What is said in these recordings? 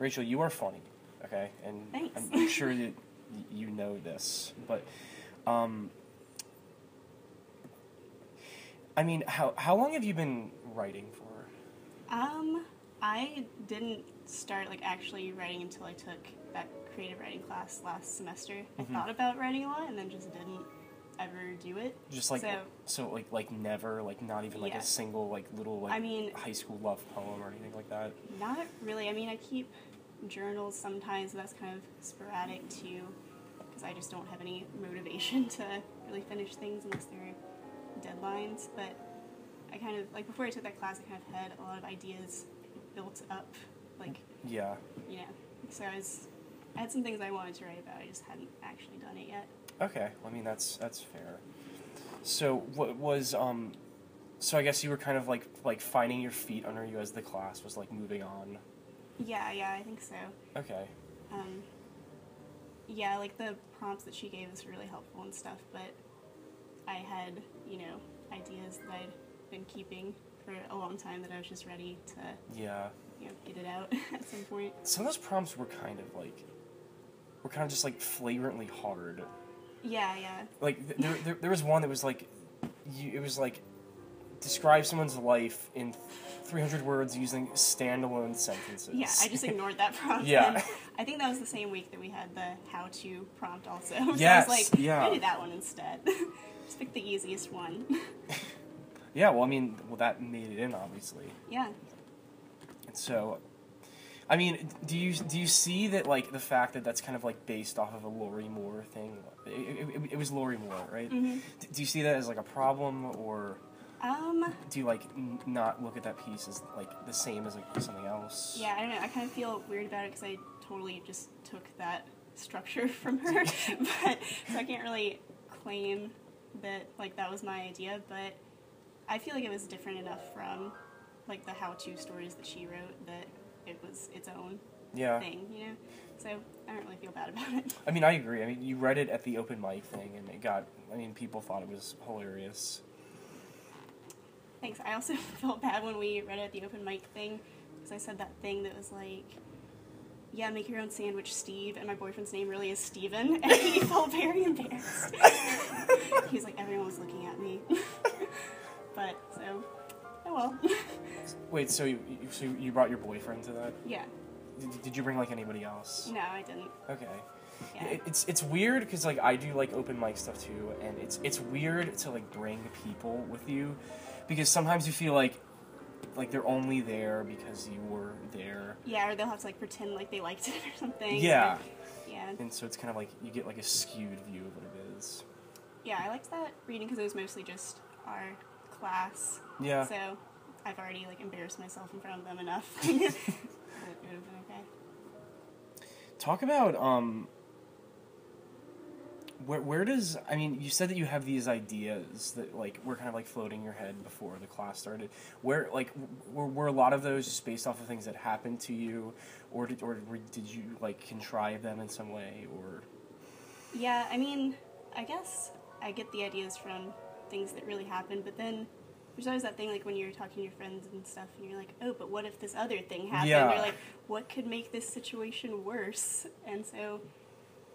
Rachel, you are funny, okay? And Thanks. I'm sure that you know this, but, I mean, how long have you been writing for? I didn't start, like, actually writing until I took that creative writing class last semester. I thought about writing a lot and then just didn't ever do it. Just like, so never, like, not even, like, Yeah. a single, like, little, like, I mean, high school love poem or anything like that? Not really. I mean, I keep journals sometimes, but that's kind of sporadic, too, because I just don't have any motivation to really finish things unless they're deadlines. But I kind of, like, before I took that class, I kind of had a lot of ideas built up, like, Yeah. you know, so I had some things I wanted to write about, I just hadn't actually done it yet. Okay, I mean, that's fair. So, what was, so I guess you were kind of, like finding your feet under you as the class was, like, moving on? Yeah, I think so. Okay. Yeah, like, the prompts that she gave us were really helpful and stuff, but I had, you know, ideas that I'd been keeping for a long time that I was just ready to, Yeah. you know, get it out at some point. Some of those prompts were kind of just, like, flagrantly hard. Yeah. Like, there was one that was, like, it was, like, describe someone's life in 300 words using standalone sentences. Yeah, I just ignored that prompt. Yeah. And I think that was the same week that we had the how-to prompt also. Yes, So I was like, yeah. I'm gonna do that one instead. Just pick the easiest one. Yeah, well, I mean, that made it in, obviously. Yeah. And so, I mean, do you see that, like, the fact that that's kind of, like, based off of a Lori Moore thing? It was Lori Moore, right? Mm-hmm. Do you see that as, like, a problem, or do you, like, not look at that piece as, like, the same as, like, something else? Yeah, I don't know. I kind of feel weird about it because I totally just took that structure from her. But so I can't really claim that, like, that was my idea, but I feel like it was different enough from, like, the how-to stories that she wrote that it was its own thing, you know? So I don't really feel bad about it. I mean, I agree. I mean, you read it at the open mic thing, and people thought it was hilarious. Thanks. I also felt bad when we read it at the open mic thing, because I said that thing that was like, yeah, make your own sandwich, Steve, and my boyfriend's name really is Steven, and he felt very embarrassed. He's like, everyone was looking at me. But, so, oh well. Wait, so you brought your boyfriend to that? Yeah. Did you bring, like, anybody else? No, I didn't. Okay. Yeah. It's weird, because, like, I do, like, open mic stuff, too, and it's weird to, like, bring people with you, because sometimes you feel like they're only there because you were there. Yeah, or they'll have to, like, pretend like they liked it or something. Yeah. Yeah. And so it's kind of like, you get, like, a skewed view of what it is. Yeah, I liked that reading because it was mostly just our class. Yeah. So I've already, like, embarrassed myself in front of them enough. It would have been okay. Talk about, where does, I mean, you said that you have these ideas that, like, were kind of, like, floating in your head before the class started. Where, like, were a lot of those just based off of things that happened to you, or did you, like, contrive them in some way, or? Yeah, I mean, I guess I get the ideas from things that really happened, but then there's always that thing, like, when you're talking to your friends and stuff, and you're like, oh, but what if this other thing happened? Yeah. You're like, what could make this situation worse? And so,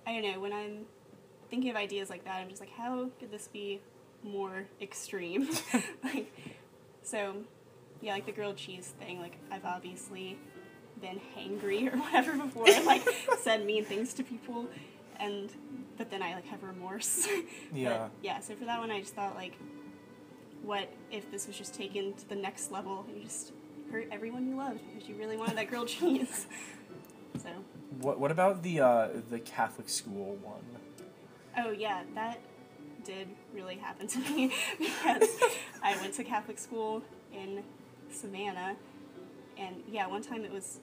I don't know, when I'm thinking of ideas like that, I'm just like, how could this be more extreme? Like, so, yeah, like the grilled cheese thing, like, I've obviously been hangry or whatever before, and, like, said mean things to people, but then I, like, have remorse. Yeah. But, yeah, so for that one, I just thought, like, what if this was just taken to the next level and you just hurt everyone you loved because you really wanted that grilled cheese? So. What about the Catholic school one? Oh, yeah, that did really happen to me because I went to Catholic school in Savannah, and, yeah, one time it was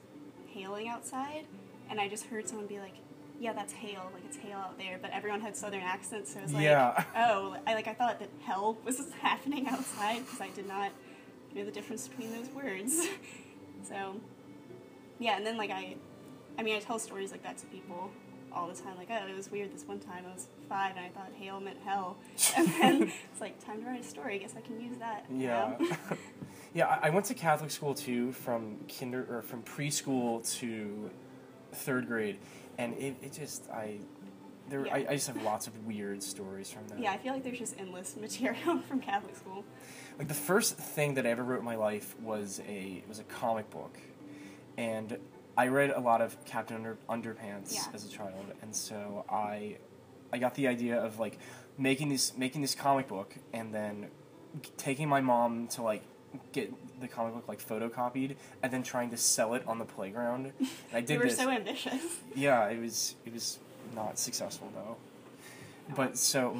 hailing outside, and I just heard someone be like, yeah, that's hail, like, it's hail out there, but everyone had southern accents, so it was like, oh, I thought that hell was happening outside, because I did not know the difference between those words. So, yeah, and then, like, I tell stories like that to people all the time, like, oh, it was weird this one time, I was 5, and I thought hail meant hell, and then it's like, time to write a story, I guess I can use that. Yeah. Yeah, I went to Catholic school, too, from preschool to 3rd grade, and it just I just have lots of weird stories from that. Yeah, I feel like there's just endless material from Catholic school. Like the first thing that I ever wrote in my life was a comic book, and I read a lot of Captain Underpants as a child, and so I got the idea of like making this comic book, and then taking my mom to like get the comic book like photocopied, and then trying to sell it on the playground. And I did You were this. so ambitious. Yeah, it was not successful though. But so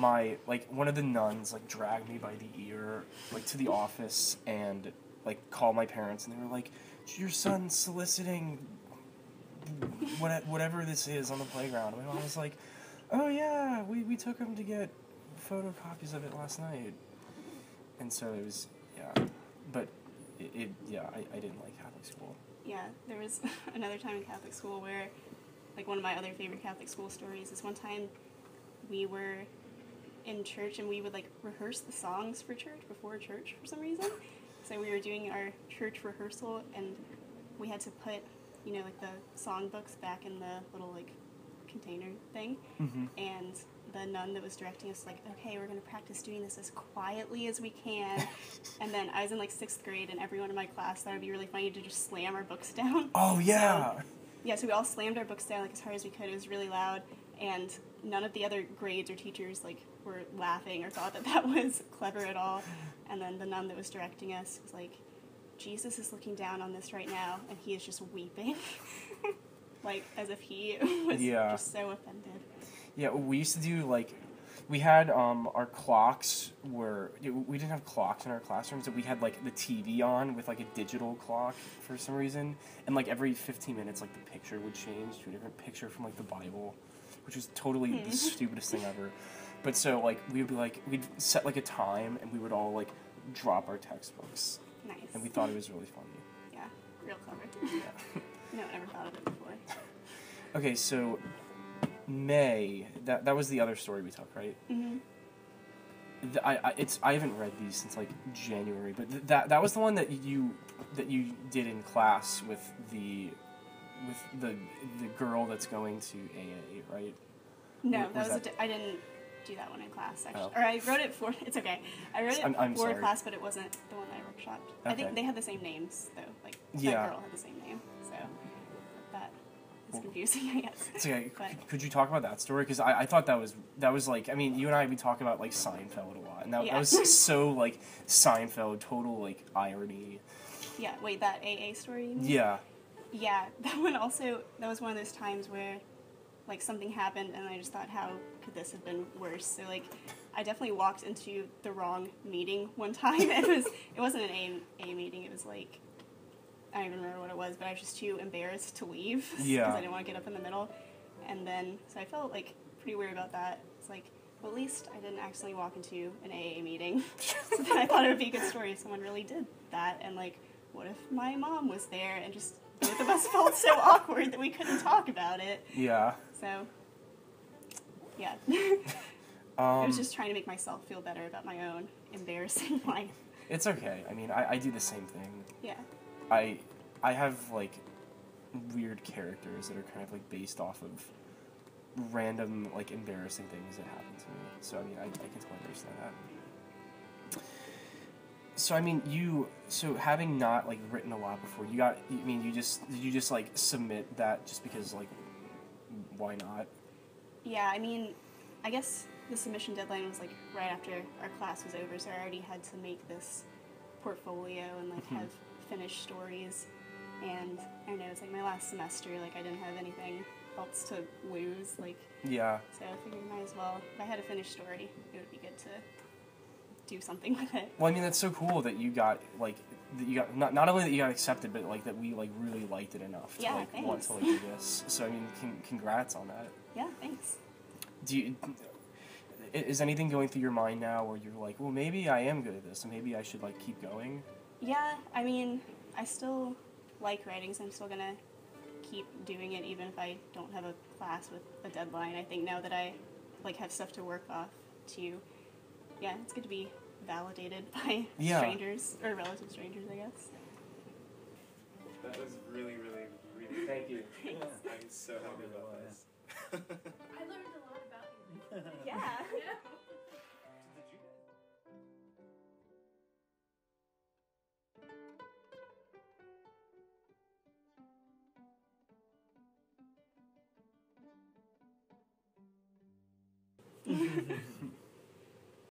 one of the nuns like dragged me by the ear like to the office and like called my parents, and they were like, "Your son's soliciting whatever this is on the playground." And my mom was like, "Oh yeah, we took him to get photocopies of it last night." And so it was but I didn't like Catholic school. Yeah, there was another time in Catholic school where, like, one of my other favorite Catholic school stories is one time we were in church and we would, like, rehearse the songs for church before church for some reason. So we were doing our church rehearsal, and we had to put, like, the song books back in the little, like, container thing. Mm-hmm. And the nun that was directing us, like, okay, we're going to practice doing this as quietly as we can. And then I was in, like, 6th grade, and everyone in my class thought it would be really funny to just slam our books down. Oh, yeah! So we all slammed our books down, like, as hard as we could. It was really loud, and none of the other grades or teachers, like, were laughing or thought that was clever at all. And then the nun that was directing us was like, Jesus is looking down on this right now, and he is just weeping. Like, as if he was just so offended. Yeah, we used to do, like, we had, our clocks we didn't have clocks in our classrooms, but we had, like, the TV on with, like, a digital clock for some reason, and, like, every 15 minutes, like, the picture would change to a different picture from, like, the Bible, which was totally the stupidest thing ever. But so, like, we would be, like, we'd set, like, a time, and we would all, like, drop our textbooks. Nice. And we thought it was really funny. Yeah, real clever. Yeah. No one ever thought of it before. Okay, so May, that was the other story we took, right? Mm-hmm. I haven't read these since like January, but that was the one that you did in class with the girl that's going to AA, right? No, I didn't do that one in class, actually. Oh. Or I wrote it for, it's okay. I wrote it I'm for sorry. class, but it wasn't the one that I workshopped. Okay. I think they had the same names, though. Like, that girl had the same name, so that is confusing, I guess. It's okay. But, could you talk about that story? Because I thought that was like, I mean, you and I have been talking about like Seinfeld a lot, and that was so like Seinfeld, total like irony. Yeah, wait, that AA story you mean? Yeah. Yeah, that was one of those times where, like, something happened, and I just thought, how could this have been worse? So, like, I definitely walked into the wrong meeting one time. It wasn't an A meeting. It was, like, I don't even remember what it was, but I was just too embarrassed to leave. Yeah. Because I didn't want to get up in the middle. And then, so I felt, like, pretty weird about that. It's like, well, at least I didn't accidentally walk into an AA meeting. So then I thought it would be a good story if someone really did that. And, like, what if my mom was there and just both of us felt so awkward that we couldn't talk about it. Yeah. So, yeah. I was just trying to make myself feel better about my own embarrassing life. It's okay. I mean, I do the same thing. Yeah. I have, like, weird characters that are kind of, like, based off of random, like, embarrassing things that happen to me. So, I mean, I can totally understand that. So, I mean, having not, like, written a lot before, did you just, like, submit that just because, like, why not? Yeah, I mean, I guess the submission deadline was, like, right after our class was over, so I already had to make this portfolio and, like, have finished stories. And I don't know, it's, like, my last semester, like, I didn't have anything else to lose, like... Yeah. So I figured I might as well, if I had a finished story, it would be good to do something with it. Well, I mean, that's so cool that you got, like, not only that you got accepted, but, like, that we, like, really liked it enough to, like, want to, like, do this. So, I mean, congrats on that. Yeah, thanks. Is anything going through your mind now where you're like, well, maybe I am good at this, and maybe I should, like, keep going? Yeah, I mean, I still like writing, so I'm still gonna keep doing it even if I don't have a class with a deadline. I think now that I, like, have stuff to work off to... Yeah, it's good to be validated by strangers, or relative strangers, I guess. That was really, really, really Thank you. I'm so happy about this. I learned a lot about you. Yeah. Yeah. Did you guys?